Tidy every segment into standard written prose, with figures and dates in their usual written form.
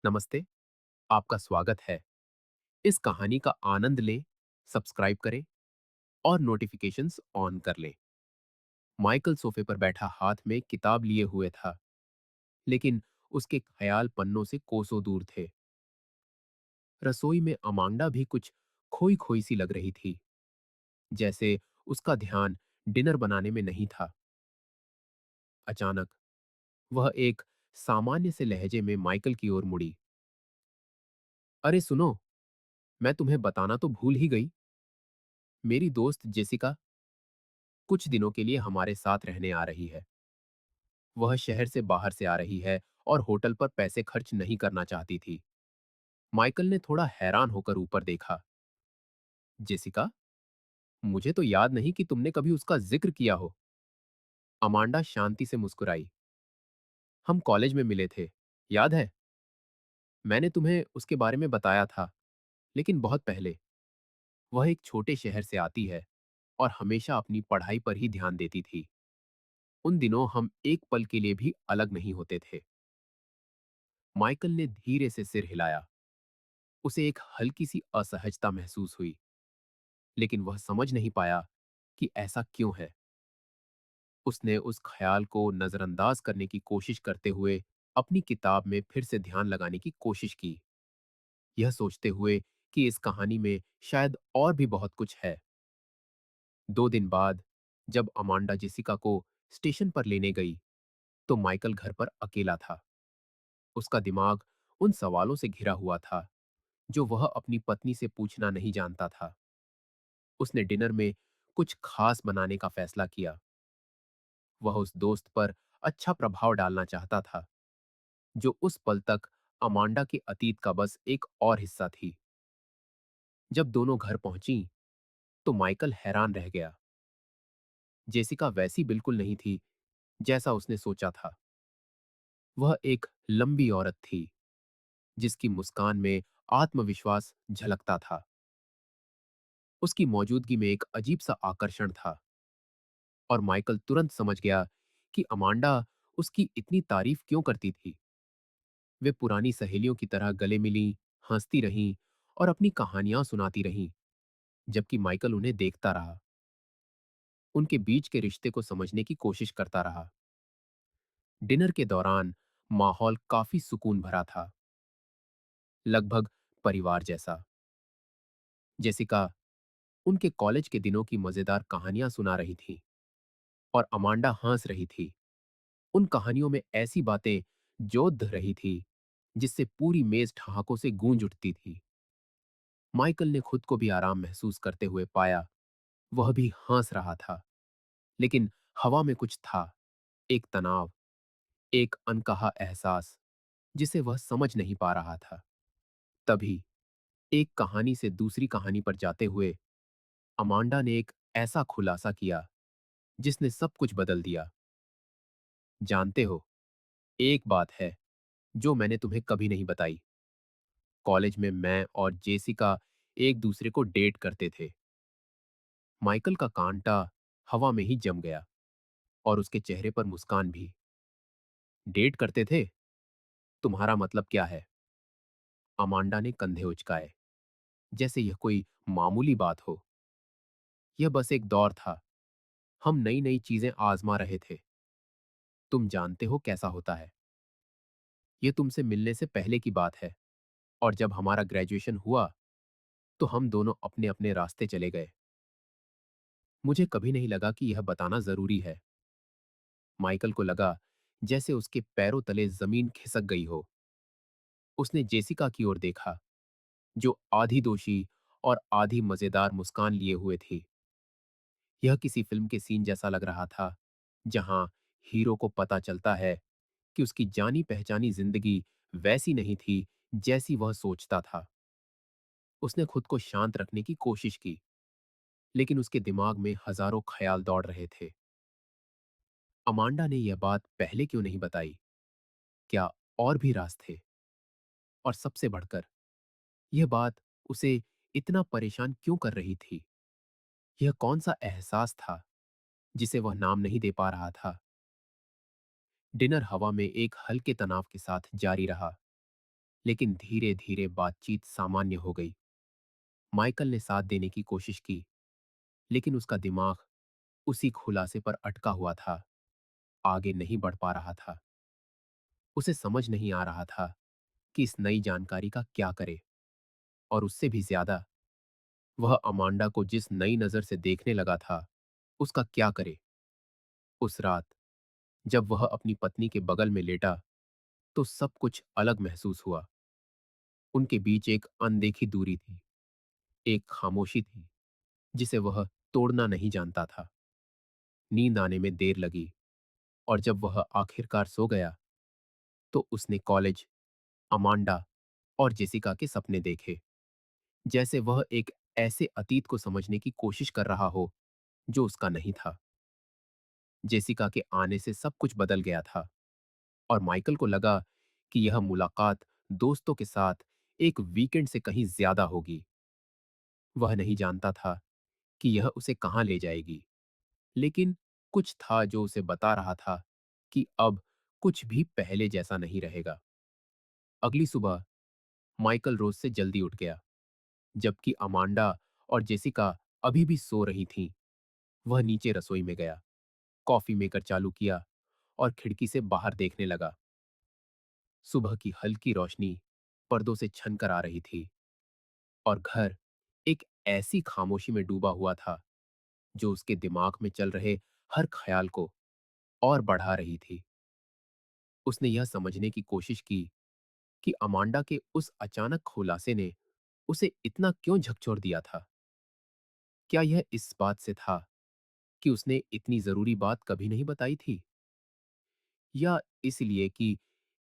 नमस्ते। आपका स्वागत है। इस कहानी का आनंद लें, सब्सक्राइब करें और नोटिफिकेशंस ऑन कर लें। माइकल सोफे पर बैठा हाथ में किताब लिए हुए था, लेकिन उसके ख्याल पन्नों से कोसों दूर थे। रसोई में अमांडा भी कुछ खोई खोई सी लग रही थी, जैसे उसका ध्यान डिनर बनाने में नहीं था। अचानक वह एक सामान्य से लहजे में माइकल की ओर मुड़ी। अरे सुनो, मैं तुम्हें बताना तो भूल ही गई। मेरी दोस्त जेसिका कुछ दिनों के लिए हमारे साथ रहने आ रही है। वह शहर से बाहर से आ रही है और होटल पर पैसे खर्च नहीं करना चाहती थी। माइकल ने थोड़ा हैरान होकर ऊपर देखा। जेसिका, मुझे तो याद नहीं कि तुमने कभी उसका जिक्र किया हो। अमांडा शांति से मुस्कुराई। हम कॉलेज में मिले थे, याद है? मैंने तुम्हें उसके बारे में बताया था, लेकिन बहुत पहले। वह एक छोटे शहर से आती है और हमेशा अपनी पढ़ाई पर ही ध्यान देती थी। उन दिनों हम एक पल के लिए भी अलग नहीं होते थे। माइकल ने धीरे से सिर हिलाया। उसे एक हल्की सी असहजता महसूस हुई, लेकिन वह समझ नहीं पाया कि ऐसा क्यों है। उसने उस ख्याल को नजरअंदाज करने की कोशिश करते हुए अपनी किताब में फिर से ध्यान लगाने की कोशिश की, यह सोचते हुए कि इस कहानी में शायद और भी बहुत कुछ है। 2 दिन बाद जब अमांडा जेसिका को स्टेशन पर लेने गई, तो माइकल घर पर अकेला था। उसका दिमाग उन सवालों से घिरा हुआ था जो वह अपनी पत्नी से पूछना नहीं जानता था। उसने डिनर में कुछ खास बनाने का फैसला किया। वह उस दोस्त पर अच्छा प्रभाव डालना चाहता था जो उस पल तक अमांडा के अतीत का बस एक और हिस्सा थी। जब दोनों घर पहुंची तो माइकल हैरान रह गया। जेसिका वैसी बिल्कुल नहीं थी जैसा उसने सोचा था। वह एक लंबी औरत थी जिसकी मुस्कान में आत्मविश्वास झलकता था। उसकी मौजूदगी में एक अजीब सा आकर्षण था और माइकल तुरंत समझ गया कि अमांडा उसकी इतनी तारीफ क्यों करती थी। वे पुरानी सहेलियों की तरह गले मिली, हंसती रहीं और अपनी कहानियां सुनाती रहीं, जबकि माइकल उन्हें देखता रहा, उनके बीच के रिश्ते को समझने की कोशिश करता रहा। डिनर के दौरान माहौल काफी सुकून भरा था, लगभग परिवार जैसा। जेसिका उनके कॉलेज के दिनों की मजेदार कहानियां सुना रही थी और अमांडा हंस रही थी। उन कहानियों में ऐसी बातें जोत रही थी जिससे पूरी मेज ठहाकों से गूंज उठती थी। माइकल ने खुद को भी आराम महसूस करते हुए पाया। वह भी हंस रहा था, लेकिन हवा में कुछ था, एक तनाव, एक अनकहा एहसास जिसे वह समझ नहीं पा रहा था। तभी एक कहानी से दूसरी कहानी पर जाते हुए अमांडा ने एक ऐसा खुलासा किया जिसने सब कुछ बदल दिया। जानते हो, एक बात है जो मैंने तुम्हें कभी नहीं बताई। कॉलेज में मैं और जेसिका एक दूसरे को डेट करते थे। माइकल का कांटा हवा में ही जम गया और उसके चेहरे पर मुस्कान भी। डेट करते थे? तुम्हारा मतलब क्या है? अमांडा ने कंधे उचकाए, जैसे यह कोई मामूली बात हो। यह बस एक दौर था। हम नई नई चीजें आजमा रहे थे। तुम जानते हो कैसा होता है। यह तुमसे मिलने से पहले की बात है और जब हमारा ग्रेजुएशन हुआ तो हम दोनों अपने अपने रास्ते चले गए। मुझे कभी नहीं लगा कि यह बताना जरूरी है। माइकल को लगा जैसे उसके पैरों तले जमीन खिसक गई हो। उसने जेसिका की ओर देखा, जो आधी दोषी और आधी मजेदार मुस्कान लिए हुए थी। यह किसी फिल्म के सीन जैसा लग रहा था, जहां हीरो को पता चलता है कि उसकी जानी पहचानी जिंदगी वैसी नहीं थी जैसी वह सोचता था। उसने खुद को शांत रखने की कोशिश की, लेकिन उसके दिमाग में हजारों ख्याल दौड़ रहे थे। अमांडा ने यह बात पहले क्यों नहीं बताई? क्या और भी राज थे? और सबसे बढ़कर, यह बात उसे इतना परेशान क्यों कर रही थी? यह कौन सा एहसास था जिसे वह नाम नहीं दे पा रहा था? डिनर हवा में एक हल्के तनाव के साथ जारी रहा, लेकिन धीरे धीरे बातचीत सामान्य हो गई। माइकल ने साथ देने की कोशिश की, लेकिन उसका दिमाग उसी खुलासे पर अटका हुआ था, आगे नहीं बढ़ पा रहा था। उसे समझ नहीं आ रहा था कि इस नई जानकारी का क्या करे, और उससे भी ज्यादा वह अमांडा को जिस नई नजर से देखने लगा था, उसका क्या करे। उस रात जब वह अपनी पत्नी के बगल में लेटा, तो सब कुछ अलग महसूस हुआ। उनके बीच एक अनदेखी दूरी थी, एक खामोशी थी जिसे वह तोड़ना नहीं जानता था। नींद आने में देर लगी, और जब वह आखिरकार सो गया, तो उसने कॉलेज, अमांडा और जेसिका के सपने देखे, जैसे वह एक ऐसे अतीत को समझने की कोशिश कर रहा हो जो उसका नहीं था। जेसिका के आने से सब कुछ बदल गया था, और माइकल को लगा कि यह मुलाकात दोस्तों के साथ एक वीकेंड से कहीं ज्यादा होगी। वह नहीं जानता था कि यह उसे कहां ले जाएगी, लेकिन कुछ था जो उसे बता रहा था कि अब कुछ भी पहले जैसा नहीं रहेगा। अगली सुबह माइकल रोज से जल्दी उठ गया, जबकि अमांडा और जेसिका अभी भी सो रही थीं। वह नीचे रसोई में गया, कॉफी मेकर चालू किया और खिड़की से बाहर देखने लगा। सुबह की हल्की रोशनी पर्दों से छनकर आ रही थी, और घर एक ऐसी खामोशी में डूबा हुआ था जो उसके दिमाग में चल रहे हर ख्याल को और बढ़ा रही थी। उसने यह समझने की कोशिश की कि अमांडा के उस अचानक खुलासे ने उसे इतना क्यों झकझोर दिया था। क्या यह इस बात से था कि उसने इतनी जरूरी बात कभी नहीं बताई थी, या इसलिए कि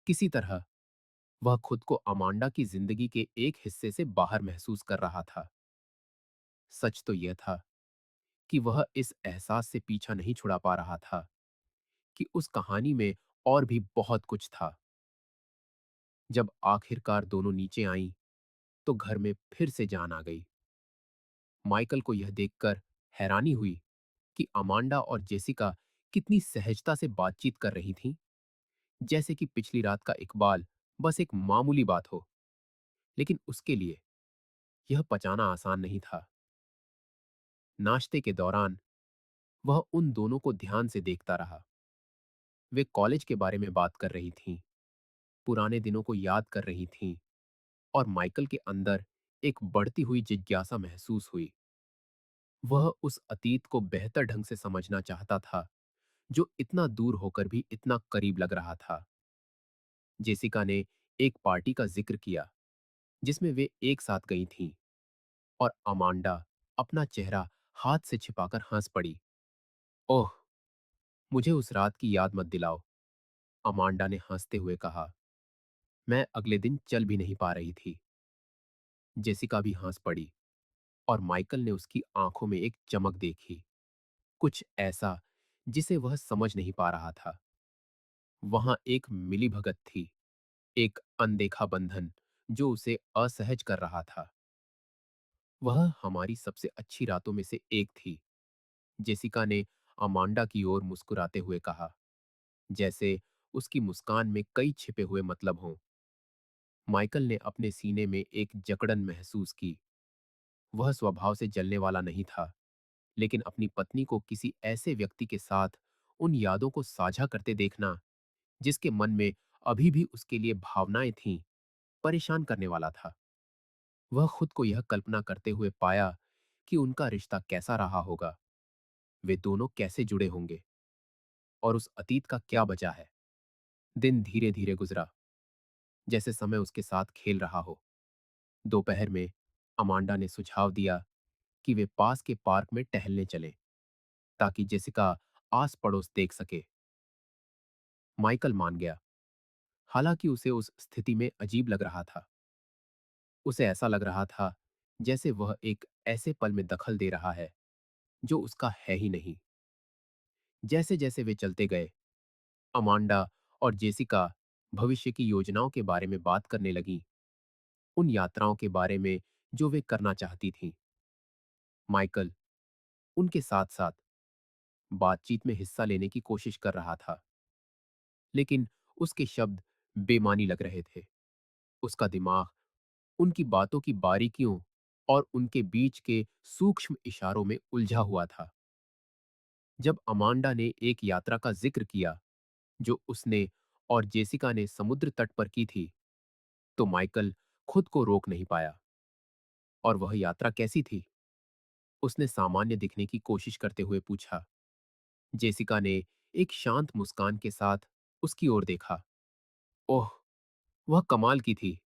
किसी तरह वह खुद को अमांडा की जिंदगी के एक हिस्से से बाहर महसूस कर रहा था। सच तो यह था कि वह इस एहसास से पीछा नहीं छुड़ा पा रहा था कि उस कहानी में और भी बहुत कुछ था। जब आखिरकार दोनों नीचे आईं, तो घर में फिर से जान आ गई। माइकल को यह देखकर हैरानी हुई कि अमांडा और जेसिका कितनी सहजता से बातचीत कर रही थीं, जैसे कि पिछली रात का इकबाल बस एक मामूली बात हो। लेकिन उसके लिए यह पचाना आसान नहीं था। नाश्ते के दौरान वह उन दोनों को ध्यान से देखता रहा। वे कॉलेज के बारे में बात कर रही थीं, पुराने दिनों को याद कर रही थीं, और माइकल के अंदर एक बढ़ती हुई जिज्ञासा महसूस हुई। वह उस अतीत को बेहतर ढंग से समझना चाहता था जो इतना दूर होकर भी इतना करीब लग रहा था। जेसिका ने एक पार्टी का जिक्र किया जिसमें वे एक साथ गई थीं, और अमांडा अपना चेहरा हाथ से छिपाकर हंस पड़ी। ओह, मुझे उस रात की याद मत दिलाओ, अमांडा ने हंसते हुए कहा। मैं अगले दिन चल भी नहीं पा रही थी। जेसिका भी हंस पड़ी, और माइकल ने उसकी आंखों में एक चमक देखी, कुछ ऐसा जिसे वह समझ नहीं पा रहा था। वहां एक मिलीभगत थी, एक अनदेखा बंधन जो उसे असहज कर रहा था। वह हमारी सबसे अच्छी रातों में से एक थी, जेसिका ने अमांडा की ओर मुस्कुराते हुए कहा, जैसे उसकी मुस्कान में कई छिपे हुए मतलब हों। माइकल ने अपने सीने में एक जकड़न महसूस की। वह स्वभाव से जलने वाला नहीं था, लेकिन अपनी पत्नी को किसी ऐसे व्यक्ति के साथ उन यादों को साझा करते देखना जिसके मन में अभी भी उसके लिए भावनाएं थीं, परेशान करने वाला था। वह खुद को यह कल्पना करते हुए पाया कि उनका रिश्ता कैसा रहा होगा, वे दोनों कैसे जुड़े होंगे, और उस अतीत का क्या बचा है। दिन धीरे धीरे गुजरा, जैसे समय उसके साथ खेल रहा हो। दोपहर में अमांडा ने सुझाव दिया कि वे पास के पार्क में टहलने चलें, ताकि जेसिका आस पड़ोस देख सके। माइकल मान गया, हालांकि उसे उस स्थिति में अजीब लग रहा था। उसे ऐसा लग रहा था जैसे वह एक ऐसे पल में दखल दे रहा है जो उसका है ही नहीं। जैसे जैसे वे चलते गए, अमांडा और जेसिका भविष्य की योजनाओं के बारे में बात करने लगी, उन यात्राओं के बारे में जो वे करना चाहती थीं। माइकल उनके साथ साथ बातचीत में हिस्सा लेने की कोशिश कर रहा था, लेकिन उसके शब्द बेमानी लग रहे थे। उसका दिमाग उनकी बातों की बारीकियों और उनके बीच के सूक्ष्म इशारों में उलझा हुआ था। जब अमांडा ने एक यात्रा का जिक्र किया जो उसने और जेसिका ने समुद्र तट पर की थी, तो माइकल खुद को रोक नहीं पाया। और वह यात्रा कैसी थी? उसने सामान्य दिखने की कोशिश करते हुए पूछा। जेसिका ने एक शांत मुस्कान के साथ उसकी ओर देखा। ओह, वह कमाल की थी।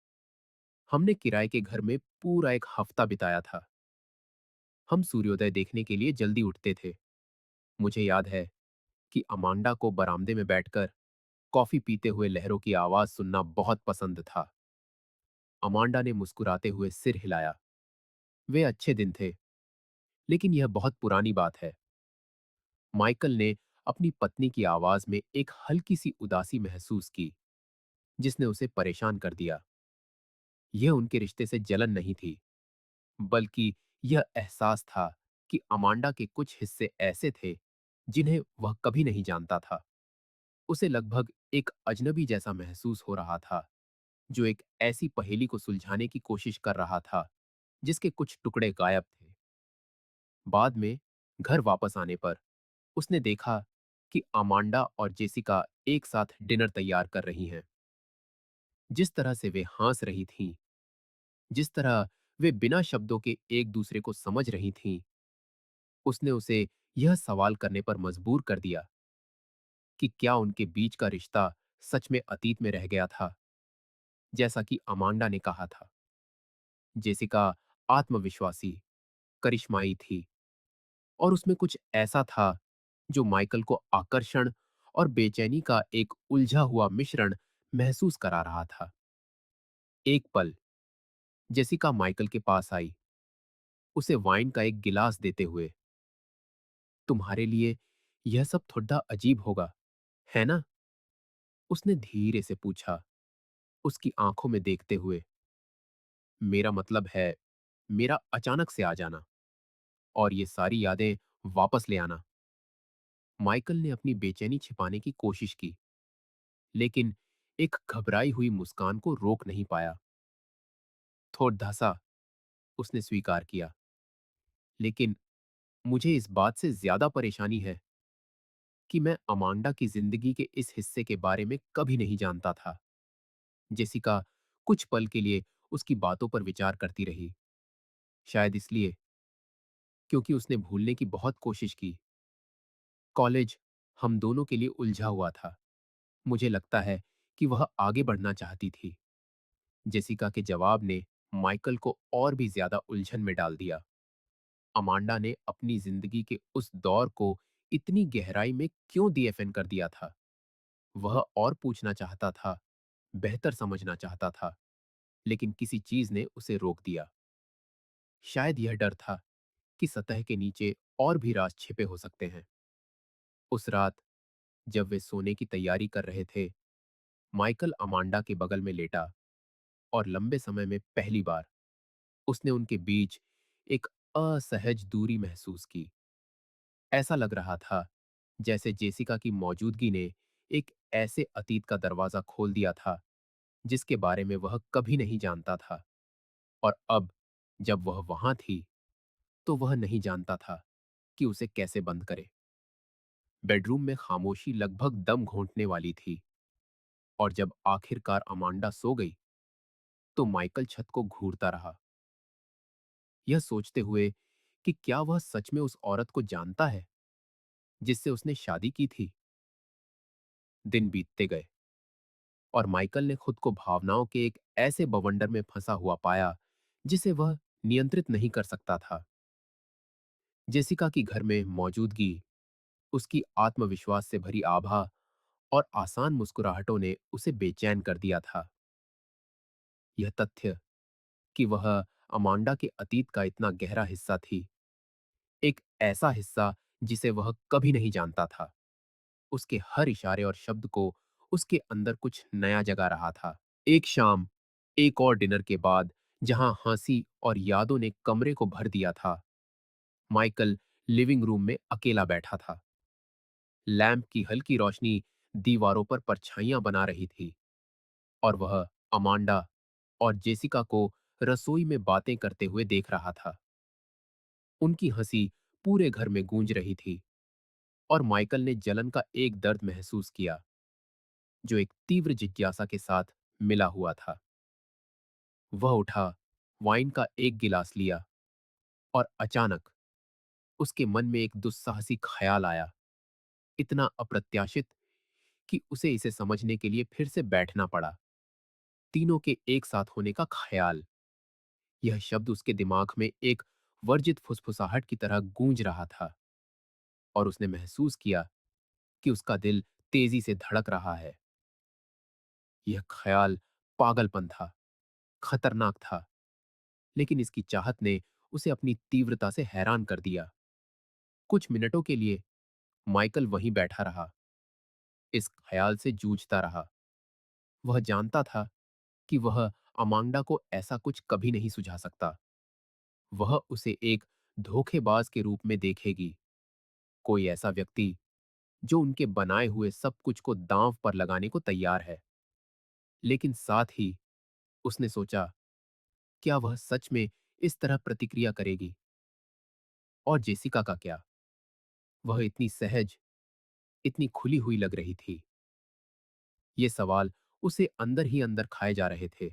हमने किराए के घर में पूरा एक हफ्ता बिताया था। हम सूर्योदय देखने के लिए जल्दी उठते थे। मुझे याद है कि अमांडा को बरामदे में बैठकर कॉफी पीते हुए लहरों की आवाज सुनना बहुत पसंद था। अमांडा ने मुस्कुराते हुए सिर हिलाया। वे अच्छे दिन थे, लेकिन यह बहुत पुरानी बात है। माइकल ने अपनी पत्नी की आवाज में एक हल्की सी उदासी महसूस की, जिसने उसे परेशान कर दिया। यह उनके रिश्ते से जलन नहीं थी, बल्कि यह एहसास था कि अमांडा के कुछ हिस्से ऐसे थे जिन्हें वह कभी नहीं जानता था। उसे लगभग एक अजनबी जैसा महसूस हो रहा था, जो एक ऐसी पहेली को सुलझाने की कोशिश कर रहा था जिसके कुछ टुकड़े गायब थे। बाद में घर वापस आने पर उसने देखा कि अमांडा और जेसिका एक साथ डिनर तैयार कर रही हैं। जिस तरह से वे हंस रही थीं, जिस तरह वे बिना शब्दों के एक दूसरे को समझ रही थीं, उसने उसे यह सवाल करने पर मजबूर कर दिया कि क्या उनके बीच का रिश्ता सच में अतीत में रह गया था, जैसा कि अमांडा ने कहा था। जेसिका आत्मविश्वासी, करिश्माई थी और उसमें कुछ ऐसा था जो माइकल को आकर्षण और बेचैनी का एक उलझा हुआ मिश्रण महसूस करा रहा था। एक पल जेसिका माइकल के पास आई, उसे वाइन का एक गिलास देते हुए। तुम्हारे लिए यह सब थोड़ा अजीब होगा, है ना? उसने धीरे से पूछा, उसकी आंखों में देखते हुए। मेरा मतलब है, मेरा अचानक से आ जाना और ये सारी यादें वापस ले आना। माइकल ने अपनी बेचैनी छिपाने की कोशिश की, लेकिन एक घबराई हुई मुस्कान को रोक नहीं पाया। थोड़ा सा, उसने स्वीकार किया। लेकिन मुझे इस बात से ज्यादा परेशानी है कि मैं अमांडा की जिंदगी के इस हिस्से के बारे में कभी नहीं जानता था। जेसिका कुछ पल के लिए उसकी बातों पर विचार करती रही, शायद इसलिए क्योंकि उसने भूलने की बहुत कोशिश की। कॉलेज हम दोनों के लिए उलझा हुआ था। मुझे लगता है कि वह आगे बढ़ना चाहती थी। जेसिका के जवाब ने माइकल को और भी ज्यादा उलझन में डाल दिया। अमांडा ने अपनी जिंदगी के उस दौर को इतनी गहराई में क्यों डीएफएन कर दिया था? वह और पूछना चाहता था, बेहतर समझना चाहता था, लेकिन किसी चीज ने उसे रोक दिया। शायद यह डर था कि सतह के नीचे और भी राज छिपे हो सकते हैं। उस रात जब वे सोने की तैयारी कर रहे थे, माइकल अमांडा के बगल में लेटा और लंबे समय में पहली बार उसने उनके बीच एक असहज दूरी महसूस की। ऐसा लग रहा था जैसे जेसिका की मौजूदगी ने एक ऐसे अतीत का दरवाजा खोल दिया था जिसके बारे में वह कभी नहीं जानता था। और अब जब वह वहां थी, तो वह नहीं जानता था कि उसे कैसे बंद करे। बेडरूम में खामोशी लगभग दम घोंटने वाली थी और जब आखिरकार अमांडा सो गई, तो माइकल छत को घूरता रहा, यह सोचते हुए कि क्या वह सच में उस औरत को जानता है जिससे उसने शादी की थी। दिन बीतते गए और माइकल ने खुद को भावनाओं के एक ऐसे बवंडर में फंसा हुआ पाया जिसे वह नियंत्रित नहीं कर सकता था। जेसिका की घर में मौजूदगी, उसकी आत्मविश्वास से भरी आभा और आसान मुस्कुराहटों ने उसे बेचैन कर दिया था। यह तथ्य कि वह अमांडा के अतीत का इतना गहरा हिस्सा थी, एक ऐसा हिस्सा जिसे वह कभी नहीं जानता था, उसके हर इशारे और शब्द को उसके अंदर कुछ नया जगा रहा था। एक शाम, एक और डिनर के बाद, जहां हंसी और यादों ने कमरे को भर दिया था, माइकल लिविंग रूम में अकेला बैठा था। लैंप की हल्की रोशनी दीवारों पर परछाइयां बना रही थी और वह अमांडा और जेसिका को रसोई में बातें करते हुए देख रहा था। उनकी हंसी पूरे घर में गूंज रही थी और माइकल ने जलन का एक दर्द महसूस किया जो एक तीव्र जिज्ञासा के साथ मिला हुआ था। वह उठा, वाइन का एक गिलास लिया और अचानक उसके मन में एक दुस्साहसी ख्याल आया, इतना अप्रत्याशित कि उसे इसे समझने के लिए फिर से बैठना पड़ा। तीनों के एक साथ होने का ख्याल। यह शब्द उसके दिमाग में एक वर्जित फुसफुसाहट की तरह गूंज रहा था और उसने महसूस किया कि उसका दिल तेजी से धड़क रहा है। यह ख्याल पागलपन था, खतरनाक था, लेकिन इसकी चाहत ने उसे अपनी तीव्रता से हैरान कर दिया। कुछ मिनटों के लिए माइकल वहीं बैठा रहा, इस ख्याल से जूझता रहा। वह जानता था कि वह अमांडा को ऐसा कुछ कभी नहीं सुझा सकता। वह उसे एक धोखेबाज के रूप में देखेगी, कोई ऐसा व्यक्ति जो उनके बनाए हुए सब कुछ को दांव पर लगाने को तैयार है। लेकिन साथ ही उसने सोचा, क्या वह सच में इस तरह प्रतिक्रिया करेगी? और जेसिका का क्या? वह इतनी सहज, इतनी खुली हुई लग रही थी। ये सवाल उसे अंदर ही अंदर खाए जा रहे थे।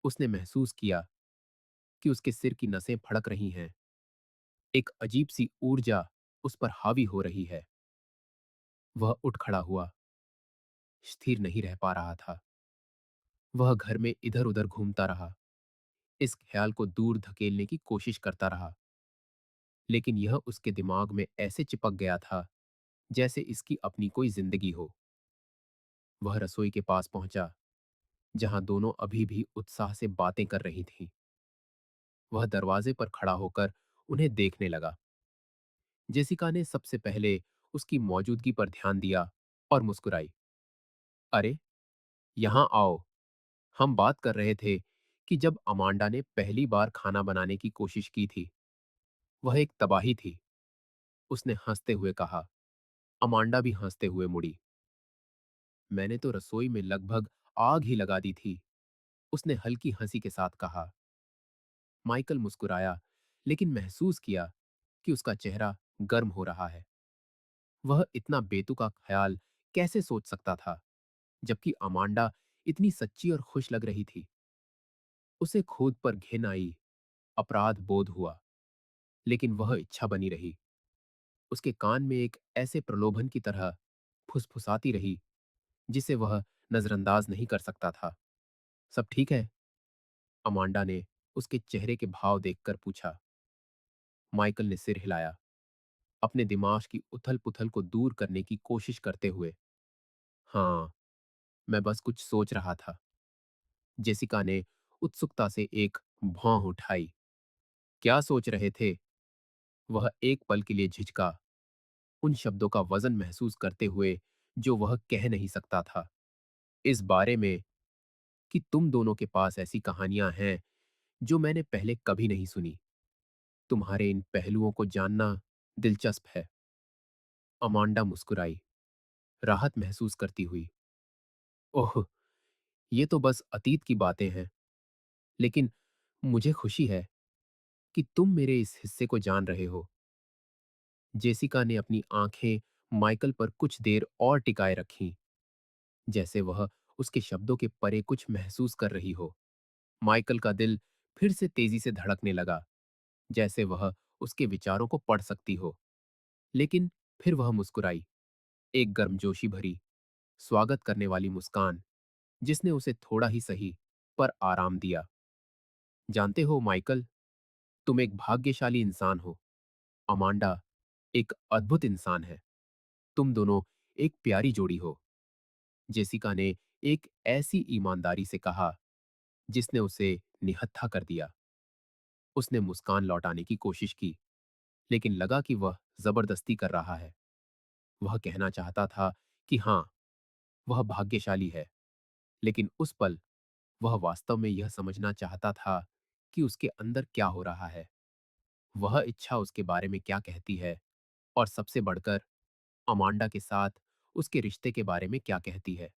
उसने महसूस किया कि उसके सिर की नसें फड़क रही हैं, एक अजीब सी ऊर्जा उस पर हावी हो रही है। वह उठ खड़ा हुआ, स्थिर नहीं रह पा रहा था। वह घर में इधर उधर घूमता रहा, इस ख्याल को दूर धकेलने की कोशिश करता रहा, लेकिन यह उसके दिमाग में ऐसे चिपक गया था जैसे इसकी अपनी कोई जिंदगी हो। वह रसोई के पास पहुंचा, जहां दोनों अभी भी उत्साह से बातें कर रही थीं। वह दरवाजे पर खड़ा होकर उन्हें देखने लगा। जेसिका ने सबसे पहले उसकी मौजूदगी पर ध्यान दिया और मुस्कुराई। अरे, यहां आओ। हम बात कर रहे थे कि जब अमांडा ने पहली बार खाना बनाने की कोशिश की थी, वह एक तबाही थी, उसने हंसते हुए कहा। अमांडा भी हंसते हुए मुड़ी। मैंने तो रसोई में लगभग आग ही लगा दी थी, उसने हल्की हंसी के साथ कहा। माइकल मुस्कुराया, लेकिन महसूस किया कि उसका चेहरा गर्म हो रहा है। वह इतना बेतुका ख्याल कैसे सोच सकता था, जबकि अमांडा इतनी सच्ची और खुश लग रही थी। उसे खुद पर घिन आई, अपराध बोध हुआ, लेकिन वह इच्छा बनी रही। उसके कान में एक ऐसे प्रलोभन की तरह फुसफुसाती रही जिसे वह नजरअंदाज नहीं कर सकता था। सब ठीक है? अमांडा ने उसके चेहरे के भाव देखकर पूछा। माइकल ने सिर हिलाया, अपने दिमाग की उथल पुथल को दूर करने की कोशिश करते हुए। हाँ, मैं बस कुछ सोच रहा था। जेसिका ने उत्सुकता से एक भौं उठाई। क्या सोच रहे थे? वह एक पल के लिए झिझका, उन शब्दों का वजन महसूस करते हुए जो वह कह नहीं सकता था। इस बारे में कि तुम दोनों के पास ऐसी कहानियां हैं जो मैंने पहले कभी नहीं सुनी। तुम्हारे इन पहलुओं को जानना दिलचस्प है। अमांडा मुस्कुराई, राहत महसूस करती हुई। ओह, ये तो बस अतीत की बातें हैं, लेकिन मुझे खुशी है कि तुम मेरे इस हिस्से को जान रहे हो। जेसिका ने अपनी आंखें माइकल पर कुछ देर और टिकाए रखीं, जैसे वह उसके शब्दों के परे कुछ महसूस कर रही हो। माइकल का दिल फिर से तेजी से धड़कने लगा, जैसे वह उसके विचारों को पढ़ सकती हो। लेकिन फिर वह मुस्कुराई, एक गर्मजोशी भरी, स्वागत करने वाली मुस्कान, जिसने उसे थोड़ा ही सही पर आराम दिया। जानते हो माइकल, तुम एक भाग्यशाली इंसान हो। अमांडा एक अद्भुत इंसान है। तुम दोनों एक प्यारी जोड़ी हो। जेसिका ने एक ऐसी ईमानदारी से कहा जिसने उसे निहत्था कर दिया। उसने मुस्कान लौटाने की कोशिश की, लेकिन लगा कि वह जबरदस्ती कर रहा है। वह कहना चाहता था कि हाँ, वह भाग्यशाली है, लेकिन उस पल वह वास्तव में यह समझना चाहता था कि उसके अंदर क्या हो रहा है। वह इच्छा उसके बारे में क्या कहती है, और सबसे बढ़कर अमांडा के साथ उसके रिश्ते के बारे में क्या कहती है।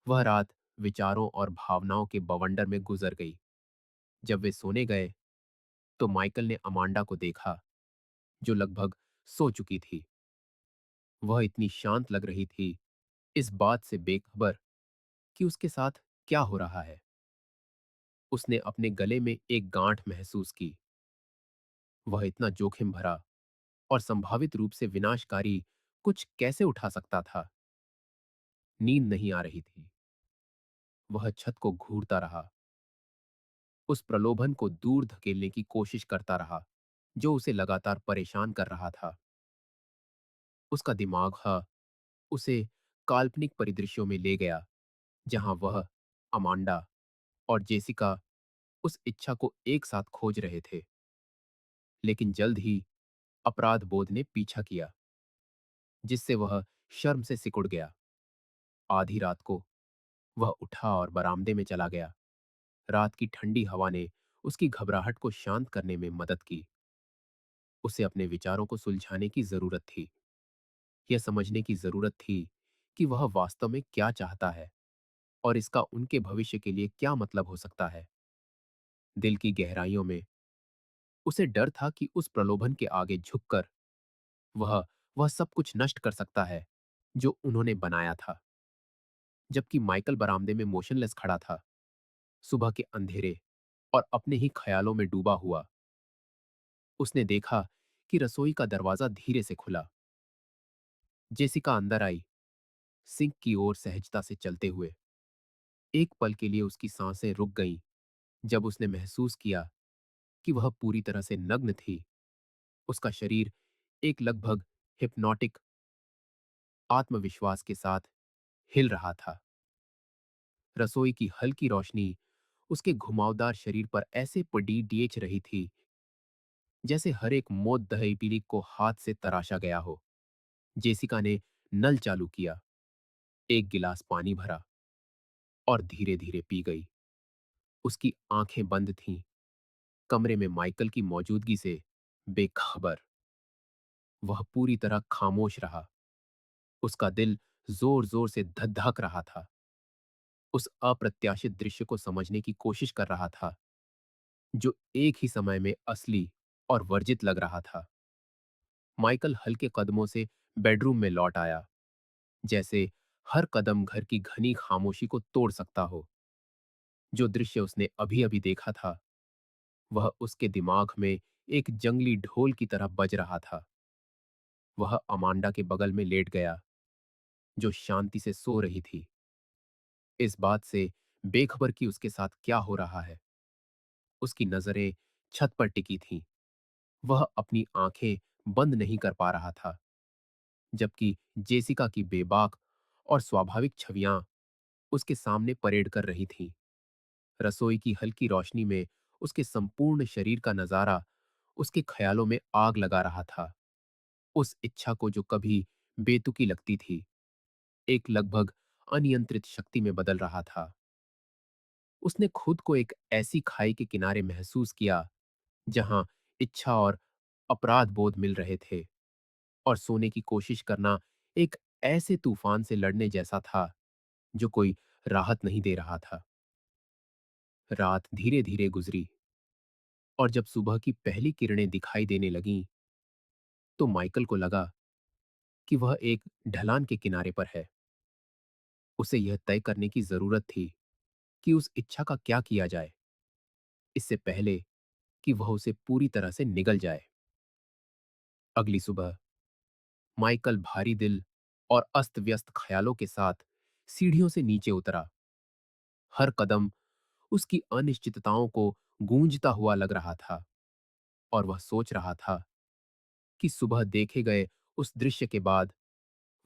वह रात विचारों और भावनाओं के बवंडर में गुजर गई। जब वे सोने गए, तो माइकल ने अमांडा को देखा, जो लगभग सो चुकी थी। वह इतनी शांत लग रही थी, इस बात से बेखबर कि उसके साथ क्या हो रहा है। उसने अपने गले में एक गांठ महसूस की। वह इतना जोखिम भरा और संभावित रूप से विनाशकारी कुछ कैसे उठा सकता था? नींद नहीं आ रही थी। वह छत को घूरता रहा, उस प्रलोभन को दूर धकेलने की कोशिश करता रहा, जो उसे लगातार परेशान कर रहा था। उसका दिमाग उसे काल्पनिक परिदृश्यों में ले गया, जहां वह, अमांडा और जेसिका उस इच्छा को एक साथ खोज रहे थे। लेकिन जल्द ही अपराध बोध ने पीछा किया, जिससे वह शर्म से सिकुड़ गया। आधी रात को वह उठा और बरामदे में चला गया। रात की ठंडी हवा ने उसकी घबराहट को शांत करने में मदद की। उसे अपने विचारों को सुलझाने की जरूरत थी। यह समझने की जरूरत थी कि वह वास्तव में क्या चाहता है और इसका उनके भविष्य के लिए क्या मतलब हो सकता है। दिल की गहराइयों में उसे डर था कि उस प्रलोभन के आगे झुककर वह वह सब कुछ नष्ट कर सकता है जो उन्होंने बनाया था। जबकि माइकल बरामदे में मोशनलेस खड़ा था, सुबह के अंधेरे और अपने ही ख्यालों में डूबा हुआ, उसने देखा कि रसोई का दरवाजा धीरे से खुला। जेसिका अंदर आई, सिंक की ओर सहजता से चलते हुए। एक पल के लिए उसकी सांसें रुक गईं जब उसने महसूस किया कि वह पूरी तरह से नग्न थी। उसका शरीर एक लगभग हिप्नोटिक आत्मविश्वास के साथ हिल रहा था। रसोई की हल्की रोशनी उसके घुमावदार शरीर पर ऐसे पड़ी डीएच रही थी, जैसे हर एक मौत दही पीली को हाथ से तराशा गया हो। जेसिका ने नल चालू किया, एक गिलास पानी भरा और धीरे धीरे पी गई। उसकी आंखें बंद थीं, कमरे में माइकल की मौजूदगी से बेखबर। वह पूरी तरह खामोश रहा। उसका दिल जोर जोर से धक रहा था, उस अप्रत्याशित दृश्य को समझने की कोशिश कर रहा था, जो एक ही समय में असली और वर्जित लग रहा था। माइकल हल्के कदमों से बेडरूम में लौट आया, जैसे हर कदम घर की घनी खामोशी को तोड़ सकता हो। जो दृश्य उसने अभी अभी देखा था, वह उसके दिमाग में एक जंगली ढोल की तरह बज रहा था। वह अमांडा के बगल में लेट गया, जो शांति से सो रही थी, इस बात से बेखबर कि उसके साथ क्या हो रहा है। उसकी नजरें छत पर टिकी थीं। वह अपनी आंखें बंद नहीं कर पा रहा था, जबकि जेसिका की बेबाक और स्वाभाविक छवियां उसके सामने परेड कर रही थीं। रसोई की हल्की रोशनी में उसके संपूर्ण शरीर का नजारा उसके ख्यालों में आग लगा रहा था। उस इच्छा को जो कभी बेतुकी लगती थी, एक लगभग अनियंत्रित शक्ति में बदल रहा था। उसने खुद को एक ऐसी खाई के किनारे महसूस किया, जहां इच्छा और अपराध बोध मिल रहे थे, और सोने की कोशिश करना एक ऐसे तूफान से लड़ने जैसा था जो कोई राहत नहीं दे रहा था। रात धीरे धीरे गुजरी, और जब सुबह की पहली किरणें दिखाई देने लगीं, तो माइकल को लगा कि वह एक ढलान के किनारे पर है। उसे यह तय करने की जरूरत थी कि उस इच्छा का क्या किया जाए, इससे पहले कि वह उसे पूरी तरह से निगल जाए। अगली सुबह माइकल भारी दिल और अस्त व्यस्त ख्यालों के साथ सीढ़ियों से नीचे उतरा। हर कदम उसकी अनिश्चितताओं को गूंजता हुआ लग रहा था, और वह सोच रहा था कि सुबह देखे गए उस दृश्य के बाद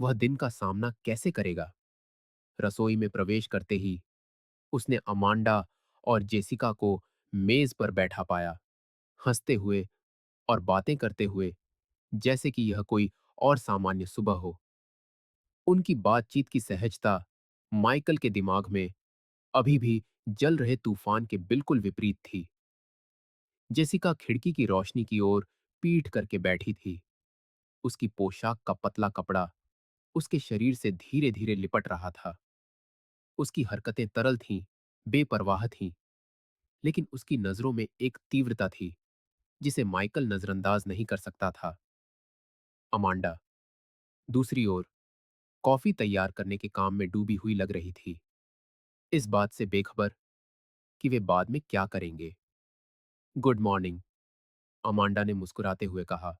वह दिन का सामना कैसे करेगा। रसोई में प्रवेश करते ही उसने अमांडा और जेसिका को मेज पर बैठा पाया, हंसते हुए और बातें करते हुए, जैसे कि यह कोई और सामान्य सुबह हो। उनकी बातचीत की सहजता माइकल के दिमाग में अभी भी जल रहे तूफान के बिल्कुल विपरीत थी। जेसिका खिड़की की रोशनी की ओर पीठ करके बैठी थी। उसकी पोशाक का पतला कपड़ा उसके शरीर से धीरे धीरे लिपट रहा था। उसकी हरकतें तरल थीं, बेपरवाह थीं, लेकिन उसकी नजरों में एक तीव्रता थी जिसे माइकल नजरअंदाज नहीं कर सकता था। अमांडा, दूसरी ओर, कॉफी तैयार करने के काम में डूबी हुई लग रही थी, इस बात से बेखबर कि वे बाद में क्या करेंगे। गुड मॉर्निंग, अमांडा ने मुस्कुराते हुए कहा,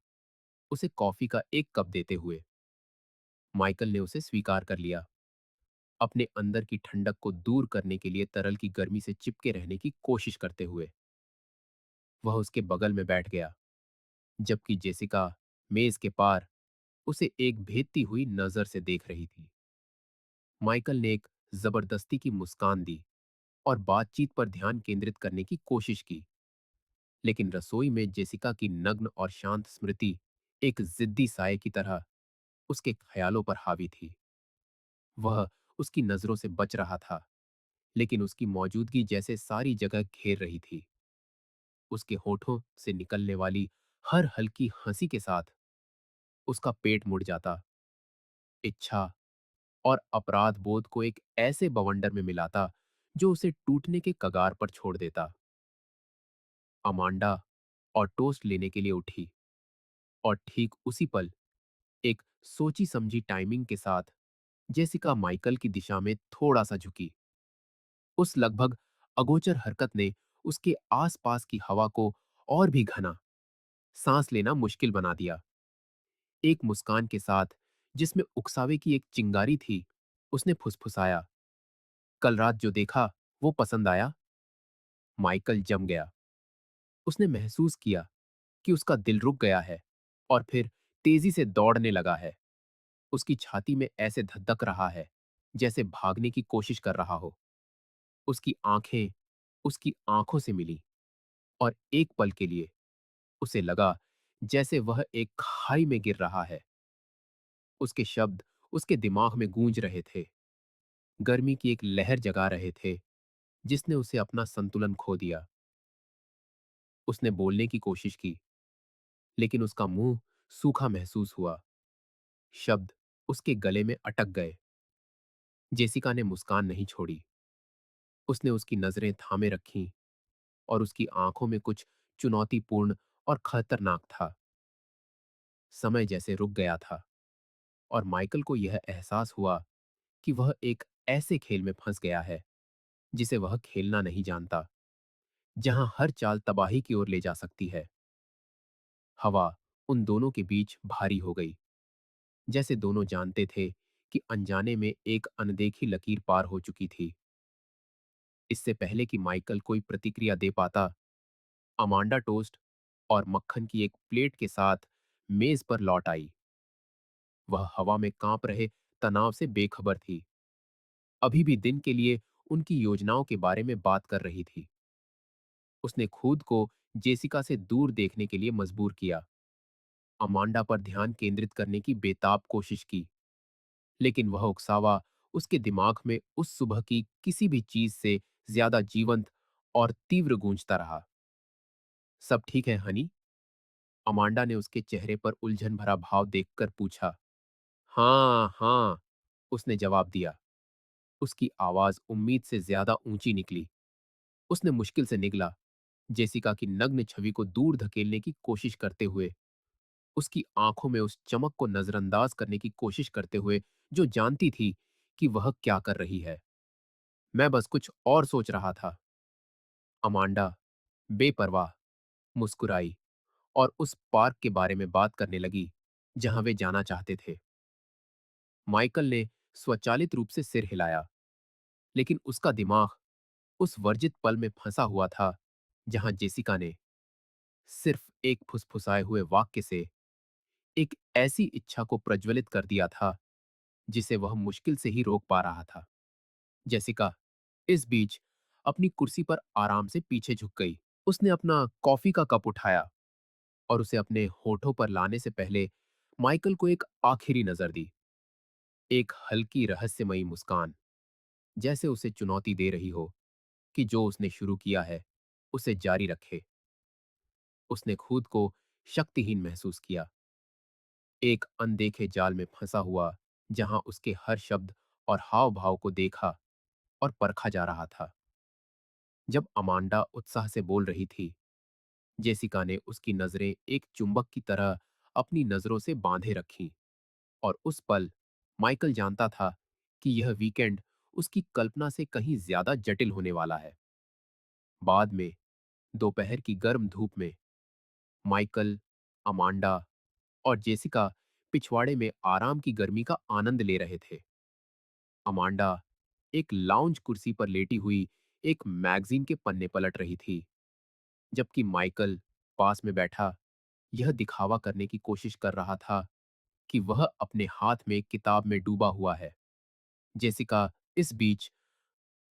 उसे कॉफी का एक कप देते हुए। माइकल ने उसे स्वीकार कर लिया, अपने अंदर की ठंडक को दूर करने के लिए तरल की गर्मी से चिपके रहने की कोशिश करते हुए। वह उसके बगल में बैठ गया, जबकि जेसिका मेज के पार उसे एक भेदती हुई नजर से देख रही थी। माइकल ने एक जबरदस्ती की मुस्कान दी और बातचीत पर ध्यान केंद्रित करने की कोशिश की, लेकिन रसोई में जेसिका की नग्न और शांत स्मृति एक जिद्दी साये की तरह उसके ख्यालों पर हावी थी। वह उसकी नजरों से बच रहा था, लेकिन उसकी मौजूदगी जैसे सारी जगह घेर रही थी। उसके होठों से निकलने वाली हर हल्की हंसी के साथ उसका पेट मुड़ जाता, इच्छा और अपराध बोध को एक ऐसे बवंडर में मिलाता जो उसे टूटने के कगार पर छोड़ देता। अमांडा और टोस्ट लेने के लिए उठी, और ठीक उसी पल एक सोची समझी टाइमिंग के साथ जेसिका माइकल की दिशा में थोड़ा सा झुकी। उस लगभग अगोचर हरकत ने उसके आसपास की हवा को और भी घना, सांस लेना मुश्किल बना दिया। एक मुस्कान के साथ जिसमें उकसावे की एक चिंगारी थी, उसने फुसफुसाया, कल रात जो देखा वो पसंद आया। माइकल जम गया। उसने महसूस किया कि उसका दिल रुक गया है और फिर तेजी से दौड़ने लगा है। उसकी छाती में ऐसे धधक रहा है जैसे भागने की कोशिश कर रहा हो। उसकी आंखें उसकी आंखों से मिली, और एक पल के लिए उसे लगा जैसे वह एक खाई में गिर रहा है। उसके शब्द उसके दिमाग में गूंज रहे थे, गर्मी की एक लहर जगा रहे थे जिसने उसे अपना संतुलन खो दिया। उसने बोलने की कोशिश की, लेकिन उसका मुंह सूखा महसूस हुआ। शब्द उसके गले में अटक गए। जेसिका ने मुस्कान नहीं छोड़ी। उसने उसकी नजरें थामे रखीं, और उसकी आंखों में कुछ चुनौतीपूर्ण और खतरनाक था। समय जैसे रुक गया था, और माइकल को यह एहसास हुआ कि वह एक ऐसे खेल में फंस गया है जिसे वह खेलना नहीं जानता, जहां हर चाल तबाही की ओर ले जा सकती है। हवा उन दोनों के बीच भारी हो गई, जैसे दोनों जानते थे कि अनजाने में एक अनदेखी लकीर पार हो चुकी थी। इससे पहले कि माइकल कोई प्रतिक्रिया दे पाता, अमांडा टोस्ट और मक्खन की एक प्लेट के साथ मेज पर लौट आई। वह हवा में कांप रहे तनाव से बेखबर थी, अभी भी दिन के लिए उनकी योजनाओं के बारे में बात कर रही थी। उसने खुद को जेसिका से दूर देखने के लिए मजबूर किया, अमांडा पर ध्यान केंद्रित करने की बेताब कोशिश की, लेकिन वह उकसावा उसके दिमाग में उस सुबह की किसी भी चीज से ज्यादा जीवंत और तीव्र गूंजता रहा। सब ठीक है हनी? अमांडा ने उसके चेहरे पर उलझन भरा भाव देखकर पूछा। हाँ हाँ, उसने जवाब दिया। उसकी आवाज उम्मीद से ज्यादा ऊंची निकली। उसने मुश्किल से निगला, जेसिका की नग्न छवि को दूर धकेलने की कोशिश करते हुए, उसकी आंखों में उस चमक को नजरअंदाज करने की कोशिश करते हुए जो जानती थी कि वह क्या कर रही है। मैं बस कुछ और सोच रहा था। अमांडा बेपरवाह मुस्कुराई और उस पार्क के बारे में बात करने लगी जहां वे जाना चाहते थे। माइकल ने स्वचालित रूप से सिर हिलाया, लेकिन उसका दिमाग उस वर्जित पल में फंसा हुआ था जहां जेसिका ने सिर्फ एक फुसफुसाए हुए वाक्य से एक ऐसी इच्छा को प्रज्वलित कर दिया था जिसे वह मुश्किल से ही रोक पा रहा था। जेसिका इस बीच अपनी कुर्सी पर आराम से पीछे झुक गई। उसने अपना कॉफी का कप उठाया और उसे अपने होठों पर लाने से पहले माइकल को एक आखिरी नजर दी। एक हल्की रहस्यमयी मुस्कान, जैसे उसे चुनौती दे रही हो कि जो उसने शुरू किया है उसे जारी रखे। उसने खुद को शक्तिहीन महसूस किया, एक अनदेखे जाल में फंसा हुआ, जहां उसके हर शब्द और हाव भाव को देखा और परखा जा रहा था। जब अमांडा उत्साह से बोल रही थी, जेसिका ने उसकी नजरें एक चुंबक की तरह अपनी नजरों से बांधे रखीं। और उस पल माइकल जानता था कि यह वीकेंड उसकी कल्पना से कहीं ज्यादा जटिल होने वाला है। बाद में दोपहर की गर्म धूप में माइकल, अमांडा और जेसिका पिछवाड़े में आराम की गर्मी का आनंद ले रहे थे। अमांडा एक लाउंज कुर्सी पर लेटी हुई एक मैगजीन के पन्ने पलट रही थी, जबकि माइकल पास में बैठा यह दिखावा करने की कोशिश कर रहा था कि वह अपने हाथ में किताब में डूबा हुआ है। जेसिका इस बीच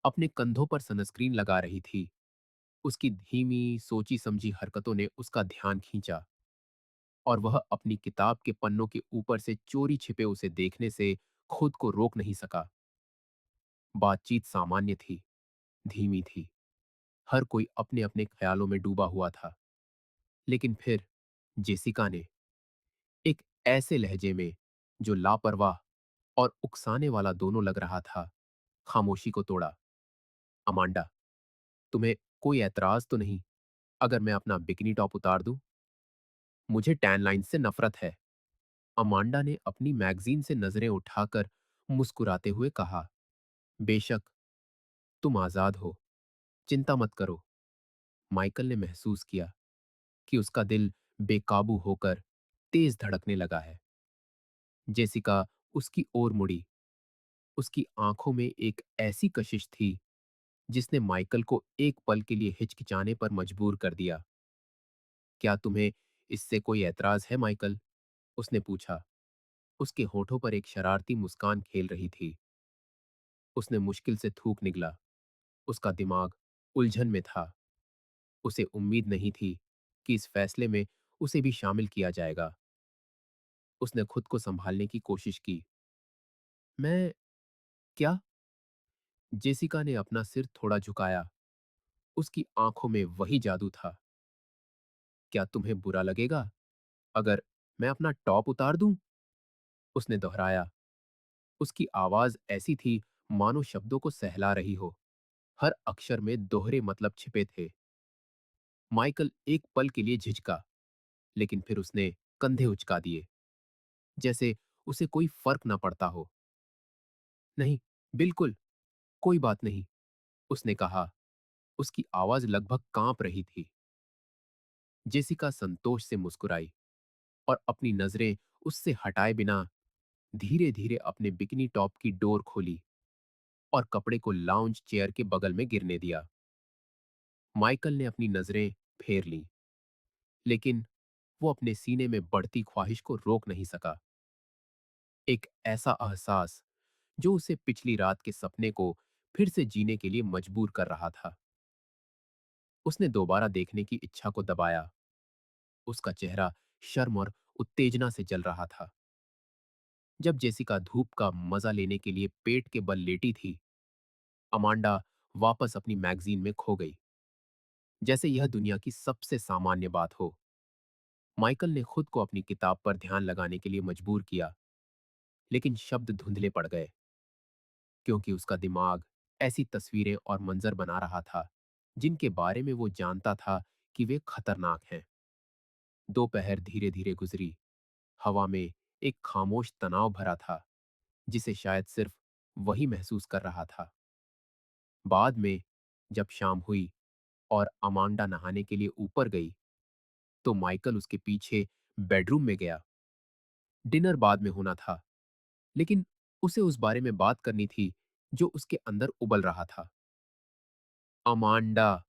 अपने कंधों पर सनस्क्रीन लगा रही थी। उसकी धीमी, सोची समझी हरकतों ने उसका ध्यान खींचा और वह अपनी किताब के पन्नों के ऊपर से चोरी छिपे उसे देखने से खुद को रोक नहीं सका। बातचीत सामान्य थी, धीमी थी। हर कोई अपने अपने ख्यालों में डूबा हुआ था। लेकिन फिर जेसिका ने एक ऐसे लहजे में जो लापरवाह और उकसाने वाला दोनों लग रहा था, खामोशी को तोड़ा। अमांडा, तुम्हें कोई ऐतराज तो नहीं अगर मैं अपना बिकिनी टॉप उतार दूं? मुझे टैन लाइन से नफरत है। अमांडा ने अपनी मैगजीन से नजरें उठाकर मुस्कुराते हुए कहा, बेशक, तुम आजाद हो, चिंता मत करो। माइकल ने महसूस किया कि उसका दिल बेकाबू होकर तेज धड़कने लगा है। जेसिका उसकी ओर मुड़ी। उसकी आंखों में एक ऐसी कशिश थी जिसने माइकल को एक पल के लिए हिचकिचाने पर मजबूर कर दिया। क्या तुम्हें इससे कोई ऐतराज है, माइकल? उसने पूछा। उसके होठों पर एक शरारती मुस्कान खेल रही थी। उसने मुश्किल से थूक निगला। उसका दिमाग उलझन में था। उसे उम्मीद नहीं थी कि इस फैसले में उसे भी शामिल किया जाएगा। उसने खुद को संभालने की कोशिश की। मैं क्या? जेसिका ने अपना सिर थोड़ा झुकाया। उसकी आंखों में वही जादू था। क्या तुम्हें बुरा लगेगा अगर मैं अपना टॉप उतार दूं? उसने दोहराया। उसकी आवाज ऐसी थी मानो शब्दों को सहला रही हो। हर अक्षर में दोहरे मतलब छिपे थे। माइकल एक पल के लिए झिझका, लेकिन फिर उसने कंधे उचका दिए, जैसे उसे कोई फर्क ना पड़ता हो। नहीं, बिल्कुल, कोई बात नहीं, उसने कहा। उसकी आवाज लगभग कांप रही थी। जेसिका संतोष से मुस्कुराई और अपनी नजरें उससे हटाए बिना धीरे धीरे अपने बिकिनी टॉप की डोर खोली और कपड़े को लाउंज चेयर के बगल में गिरने दिया। माइकल ने अपनी नजरें फेर लीं, लेकिन वो अपने सीने में बढ़ती ख्वाहिश को रोक नहीं सका। एक ऐसा एहसास जो उसे पिछली रात के सपने को फिर से जीने के लिए मजबूर कर रहा था। उसने दोबारा देखने की इच्छा को दबाया। उसका चेहरा शर्म और उत्तेजना से जल रहा था। जब जेसिका धूप का मजा लेने के लिए पेट के बल लेटी थी, अमांडा वापस अपनी मैगजीन में खो गई, जैसे यह दुनिया की सबसे सामान्य बात हो। माइकल ने खुद को अपनी किताब पर ध्यान लगाने के लिए मजबूर किया, लेकिन शब्द धुंधले पड़ गए, क्योंकि उसका दिमाग ऐसी तस्वीरें और मंजर बना रहा था जिनके बारे में वो जानता था कि वे खतरनाक हैं। दोपहर धीरे धीरे गुजरी। हवा में एक खामोश तनाव भरा था जिसे शायद सिर्फ वही महसूस कर रहा था। बाद में जब शाम हुई और अमांडा नहाने के लिए ऊपर गई, तो माइकल उसके पीछे बेडरूम में गया। डिनर बाद में होना था, लेकिन उसे उस बारे में बात करनी थी जो उसके अंदर उबल रहा था। अमांडा,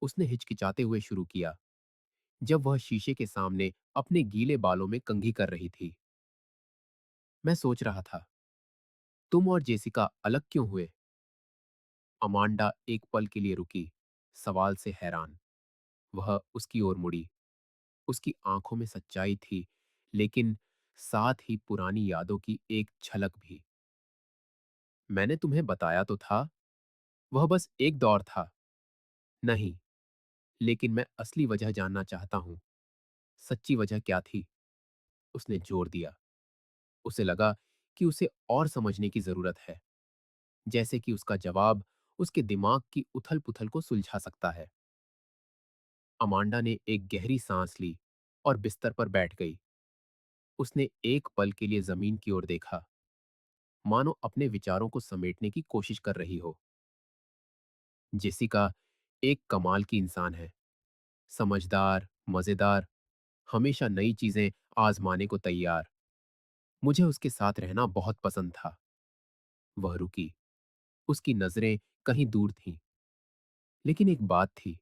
उसने हिचकिचाते हुए शुरू किया, जब वह शीशे के सामने अपने गीले बालों में कंघी कर रही थी। मैं सोच रहा था, तुम और जेसिका अलग क्यों हुए? अमांडा एक पल के लिए रुकी, सवाल से हैरान। वह उसकी ओर मुड़ी। उसकी आंखों में सच्चाई थी, लेकिन साथ ही पुरानी यादों की एक झलक भी। मैंने तुम्हें बताया तो था, वह बस एक दौर था। नहीं, लेकिन मैं असली वजह जानना चाहता हूं। सच्ची वजह क्या थी? उसने जोर दिया। उसे लगा कि उसे और समझने की जरूरत है। जैसे कि उसका जवाब उसके दिमाग की उथल-पुथल को सुलझा सकता है। अमांडा ने एक गहरी सांस ली और बिस्तर पर बैठ गई। उसने एक पल के लिए जमीन की ओर देखा, मानो अपने विचारों को समेटने की कोशिश कर रही हो। जेसिका एक कमाल की इंसान है, समझदार, मजेदार, हमेशा नई चीजें आजमाने को तैयार। मुझे उसके साथ रहना बहुत पसंद था। वह रुकी। उसकी नजरें कहीं दूर थीं। लेकिन एक बात थी,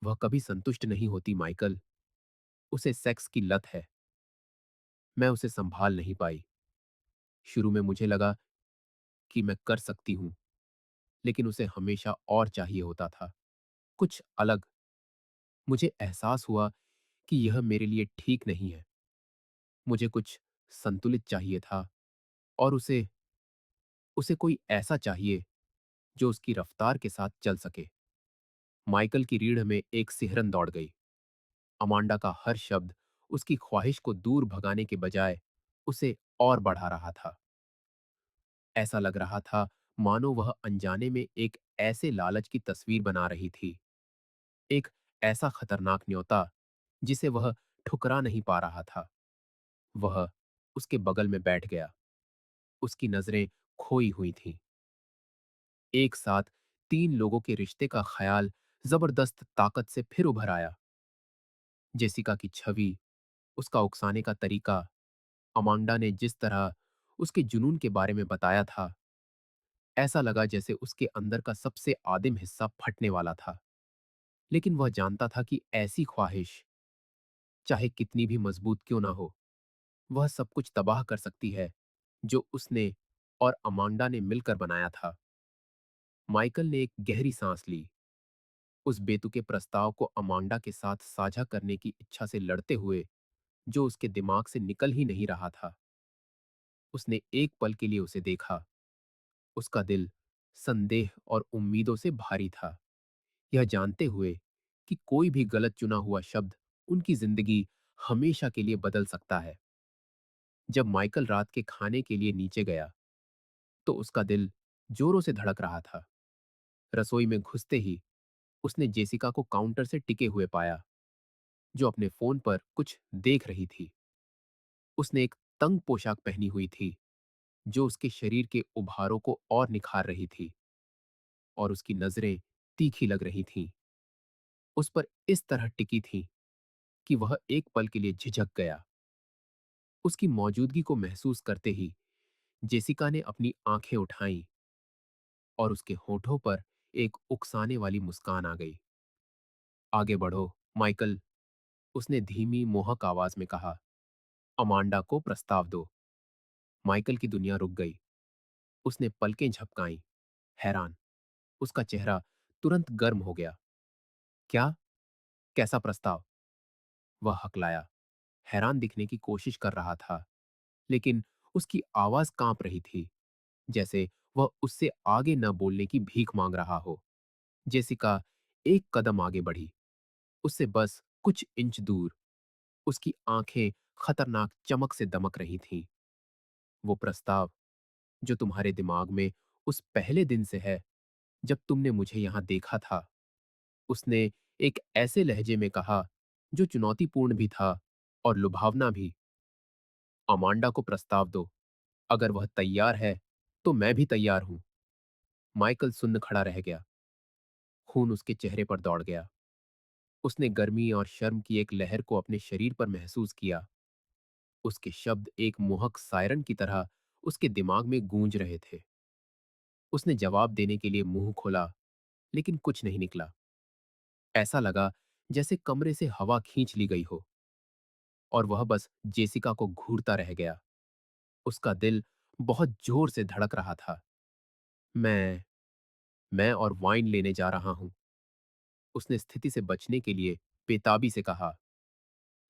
वह कभी संतुष्ट नहीं होती माइकल। उसे सेक्स की लत है। मैं उसे संभाल नहीं पाई। शुरू में मुझे लगा कि मैं कर सकती हूं, लेकिन उसे हमेशा और चाहिए होता था, कुछ अलग। मुझे एहसास हुआ कि यह मेरे लिए ठीक नहीं है। मुझे कुछ संतुलित चाहिए था, और उसे उसे कोई ऐसा चाहिए जो उसकी रफ्तार के साथ चल सके। माइकल की रीढ़ में एक सिहरन दौड़ गई। अमांडा का हर शब्द उसकी ख्वाहिश को दूर भगाने के बजाय उसे और बढ़ा रहा था। ऐसा लग रहा था मानो वह अनजाने में एक ऐसे लालच की तस्वीर बना रही थी, एक ऐसा खतरनाक न्योता जिसे वह ठुकरा नहीं पा रहा था। वह उसके बगल में बैठ गया। उसकी नजरें खोई हुई थीं। एक साथ तीन लोगों के रिश्ते का ख्याल जबरदस्त ताकत से फिर उभर आया। जेसिका की छवि, उसका उकसाने का तरीका, अमांडा ने जिस तरह उसके जुनून के बारे में बताया था, ऐसा लगा जैसे उसके अंदर का सबसे आदिम हिस्सा फटने वाला था। लेकिन वह जानता था कि ऐसी ख्वाहिश, चाहे कितनी भी मजबूत क्यों ना हो, वह सब कुछ तबाह कर सकती है जो उसने और अमांडा ने मिलकर बनाया था। माइकल ने एक गहरी सांस ली। उस बेतुके प्रस्ताव को अमांडा के साथ साझा करने की इच्छा से लड़ते हुए, जो उसके दिमाग से निकल ही नहीं रहा था। उसने एक पल के लिए उसे देखा। उसका दिल संदेह और उम्मीदों से भारी था, यह जानते हुए कि कोई भी गलत चुना हुआ शब्द उनकी जिंदगी हमेशा के लिए बदल सकता है। जब माइकल रात के खाने के लिए नीचे गया, तो उसका दिल जोरों से धड़क रहा था। रसोई में घुसते ही उसने जेसिका को काउंटर से टिके हुए पाया, जो अपने फोन पर कुछ देख रही थी। उसने एक तंग पोशाक पहनी हुई थी, जो उसके शरीर के उभारों को और निखार रही थी, और उसकी नजरें तीखी लग रही थीं। उस पर इस तरह टिकी थीं कि वह एक पल के लिए झिझक गया। उसकी मौजूदगी को महसूस करते ही जेसिका ने अपनी आंखें उठाईं, और उसके होठों पर एक उकसाने वाली मुस्कान आ गई। आगे बढ़ो, माइकल, उसने धीमी मोहक आवाज में कहा। अमांडा को प्रस्ताव दो। माइकल की दुनिया रुक गई। उसने पलकें झपकाईं, हैरान। उसका चेहरा तुरंत गर्म हो गया। क्या? कैसा प्रस्ताव? वह हकलाया, हैरान दिखने की कोशिश कर रहा था, लेकिन उसकी आवाज कांप रही थी, जैसे वह उससे आगे न बोलने की भीख मांग रहा हो। जेसिका एक कदम आगे बढ़ी, उससे बस कुछ इंच दूर। उसकी आंखें खतरनाक चमक से दमक रही थीं। वो प्रस्ताव जो तुम्हारे दिमाग में उस पहले दिन से है, जब तुमने मुझे यहां देखा था, उसने एक ऐसे लहजे में कहा जो चुनौतीपूर्ण भी था और लुभावना भी। अमांडा को प्रस्ताव दो। अगर वह तैयार है, तो मैं भी तैयार हूं। माइकल सुन्न खड़ा रह गया। खून उसके चेहरे पर दौड़ गया। उसने गर्मी और शर्म की एक लहर को अपने शरीर पर महसूस किया। उसके शब्द एक मोहक सायरन की तरह उसके दिमाग में गूंज रहे थे। उसने जवाब देने के लिए मुंह खोला, लेकिन कुछ नहीं निकला। ऐसा लगा जैसे कमरे से हवा खींच ली गई हो, और वह बस जेसिका को घूरता रह गया। उसका दिल बहुत जोर से धड़क रहा था। मैं मैं और वाइन लेने जा रहा हूं, उसने स्थिति से बचने के लिए बेताबी से कहा।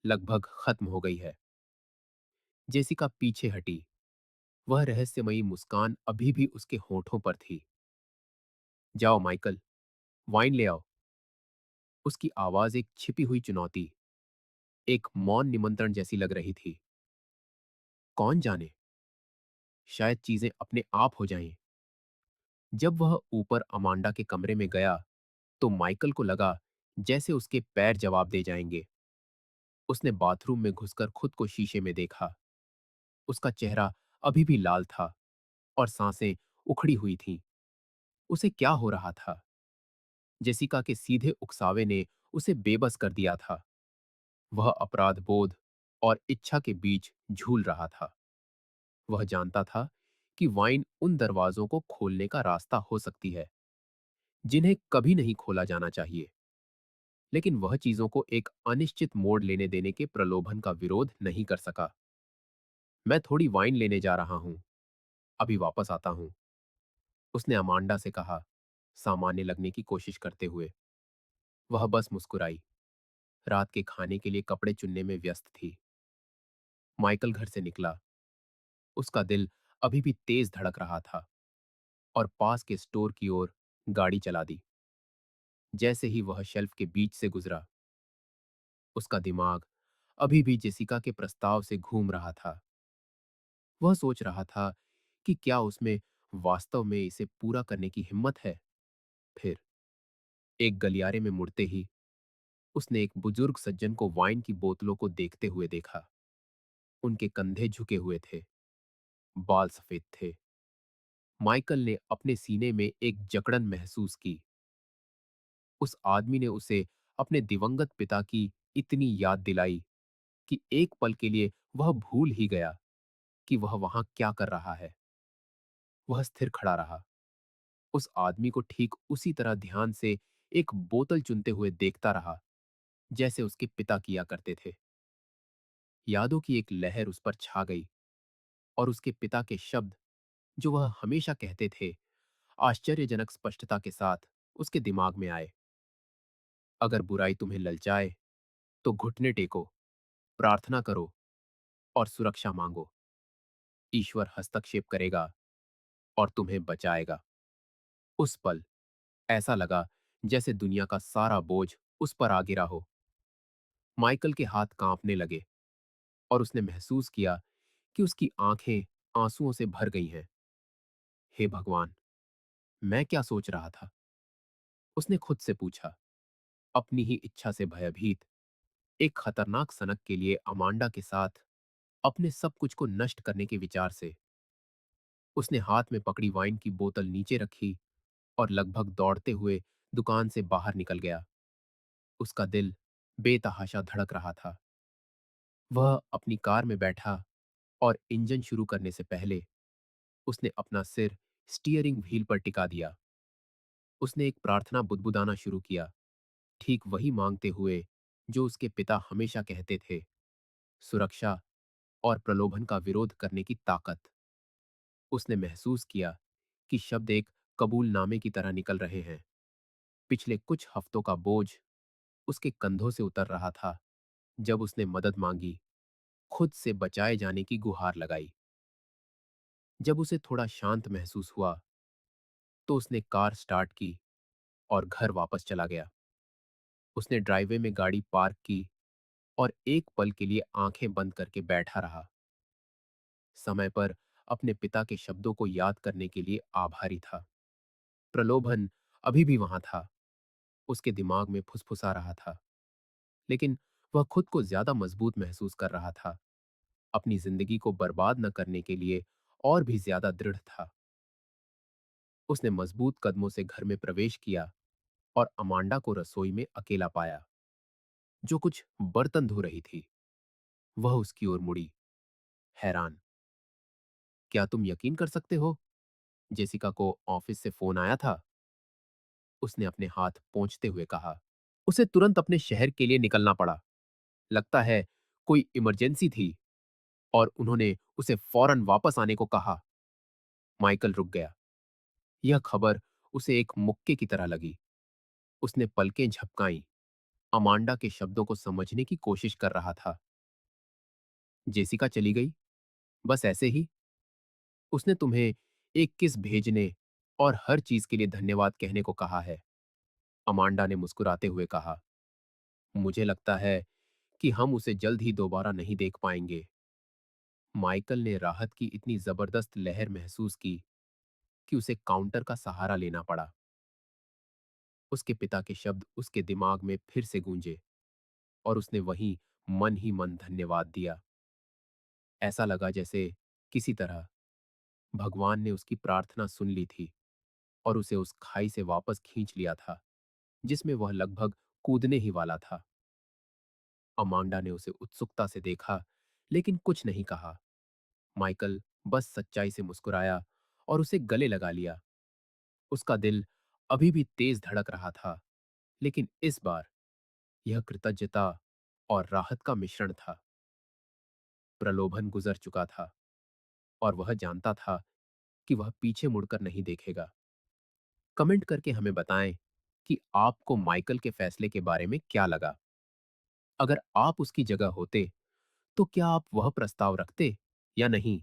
लगभग खत्म हो गई है। जेसिका पीछे हटी। वह रहस्यमयी मुस्कान अभी भी उसके होठों पर थी। जाओ माइकल, वाइन ले आओ। उसकी आवाज एक छिपी हुई चुनौती, एक मौन निमंत्रण जैसी लग रही थी। कौन जाने, शायद चीजें अपने आप हो जाएं। जब वह ऊपर अमांडा के कमरे में गया तो माइकल को लगा जैसे उसके पैर जवाब दे जाएंगे। उसने बाथरूम में घुसकर खुद को शीशे में देखा। उसका चेहरा अभी भी लाल था और सांसें उखड़ी हुई थीं। उसे क्या हो रहा था? जेसिका के सीधे उकसावे ने उसे बेबस कर दिया था। वह अपराध बोध और इच्छा के बीच झूल रहा था। वह जानता था कि वाइन उन दरवाजों को खोलने का रास्ता हो सकती है जिन्हें कभी नहीं खोला जाना चाहिए, लेकिन वह चीजों को एक अनिश्चित मोड़ लेने देने के प्रलोभन का विरोध नहीं कर सका। मैं थोड़ी वाइन लेने जा रहा हूं, अभी वापस आता हूं, उसने अमांडा से कहा, सामान्य लगने की कोशिश करते हुए। वह बस मुस्कुराई। रात के खाने के लिए कपड़े चुनने में व्यस्त थी। माइकल घर से निकला। उसका दिल अभी भी तेज धड़क रहा था और पास के स्टोर की ओर गाड़ी चला दी। जैसे ही वह शेल्फ के बीच से गुजरा, उसका दिमाग अभी भी जेसिका के प्रस्ताव से घूम रहा था। वह सोच रहा था कि क्या उसमें वास्तव में इसे पूरा करने की हिम्मत है। फिर एक गलियारे में मुड़ते ही उसने एक बुजुर्ग सज्जन को वाइन की बोतलों को देखते हुए देखा। उनके कंधे झुके हुए थे, बाल सफेद थे। माइकल ने अपने सीने में एक जकड़न महसूस की। उस आदमी ने उसे अपने दिवंगत पिता की इतनी याद दिलाई कि एक पल के लिए वह भूल ही गया कि वह वहां क्या कर रहा है। वह स्थिर खड़ा रहा, उस आदमी को ठीक उसी तरह ध्यान से एक बोतल चुनते हुए देखता रहा जैसे उसके पिता किया करते थे। यादों की एक लहर उस पर छा गई और उसके पिता के शब्द जो वह हमेशा कहते थे, आश्चर्यजनक स्पष्टता के साथ उसके दिमाग में आए। अगर बुराई तुम्हें ललचाए तो घुटने टेको, प्रार्थना करो और सुरक्षा मांगो। ईश्वर हस्तक्षेप करेगा और तुम्हें बचाएगा। उस पल ऐसा लगा जैसे दुनिया का सारा बोझ उस पर आ गिरा हो। माइकल के हाथ कांपने लगे और उसने महसूस किया कि उसकी आंखें आंसुओं से भर गई हैं। हे भगवान, मैं क्या सोच रहा था? उसने खुद से पूछा, अपनी ही इच्छा से भयभीत, एक खतरनाक सनक के लिए अमांडा के साथ अपने सब कुछ को नष्ट करने के विचार से। उसने हाथ में पकड़ी वाइन की बोतल नीचे रखी और लगभग दौड़ते हुए दुकान से बाहर निकल गया। उसका दिल बेतहाशा धड़क रहा था। वह अपनी कार में बैठा और इंजन शुरू करने से पहले उसने अपना सिर स्टीयरिंग व्हील पर टिका दिया। उसने एक प्रार्थना बुदबुदाना शुरू किया, ठीक वही मांगते हुए जो उसके पिता हमेशा कहते थे, सुरक्षा और प्रलोभन का विरोध करने की ताकत। उसने महसूस किया कि शब्द एक कबूलनामे की तरह निकल रहे हैं। पिछले कुछ हफ्तों का बोझ उसके कंधों से उतर रहा था जब उसने मदद मांगी, खुद से बचाए जाने की गुहार लगाई। जब उसे थोड़ा शांत महसूस हुआ तो उसने कार स्टार्ट की और घर वापस चला गया। उसने ड्राइववे में गाड़ी पार्क की और एक पल के लिए आंखें बंद करके बैठा रहा, समय पर अपने पिता के शब्दों को याद करने के लिए आभारी था। प्रलोभन अभी भी वहां था, उसके दिमाग में फुसफुसा रहा था, लेकिन वह खुद को ज्यादा मजबूत महसूस कर रहा था, अपनी जिंदगी को बर्बाद न करने के लिए और भी ज्यादा दृढ़ था। उसने मजबूत कदमों से घर में प्रवेश किया और अमांडा को रसोई में अकेला पाया, जो कुछ बर्तन धो रही थी। वह उसकी ओर मुड़ी, हैरान। क्या तुम यकीन कर सकते हो, जेसिका को ऑफिस से फोन आया था? उसने अपने हाथ पोंछते हुए कहा। उसे तुरंत अपने शहर के लिए निकलना पड़ा। लगता है कोई इमरजेंसी थी और उन्होंने उसे फौरन वापस आने को कहा। माइकल रुक गया। यह खबर उसे एक मुक्के की तरह लगी। उसने पलकें झपकाईं, अमांडा के शब्दों को समझने की कोशिश कर रहा था। जेसिका चली गई? बस ऐसे ही? उसने तुम्हें एक किस भेजने और हर चीज के लिए धन्यवाद कहने को कहा है, अमांडा ने मुस्कुराते हुए कहा। मुझे लगता है कि हम उसे जल्द ही दोबारा नहीं देख पाएंगे। माइकल ने राहत की इतनी जबरदस्त लहर महसूस की कि उसे काउंटर का सहारा लेना पड़ा। उसके पिता के शब्द उसके दिमाग में फिर से गूंजे और उसने वहीं मन ही मन धन्यवाद दिया। ऐसा लगा जैसे किसी तरह भगवान ने उसकी प्रार्थना सुन ली थी और उसे उस खाई से वापस खींच लिया था जिसमें वह लगभग कूदने ही वाला था। अमांडा ने उसे उत्सुकता से देखा, लेकिन कुछ नहीं कहा। माइकल बस सच्चाई से मुस्कुराया और उसे गले लगा लिया। उसका दिल अभी भी तेज धड़क रहा था, लेकिन इस बार यह कृतज्ञता और राहत का मिश्रण था। प्रलोभन गुजर चुका था और वह जानता था कि वह पीछे मुड़कर नहीं देखेगा। कमेंट करके हमें बताएं कि आपको माइकल के फैसले के बारे में क्या लगा। अगर आप उसकी जगह होते तो क्या आप वह प्रस्ताव रखते या नहीं?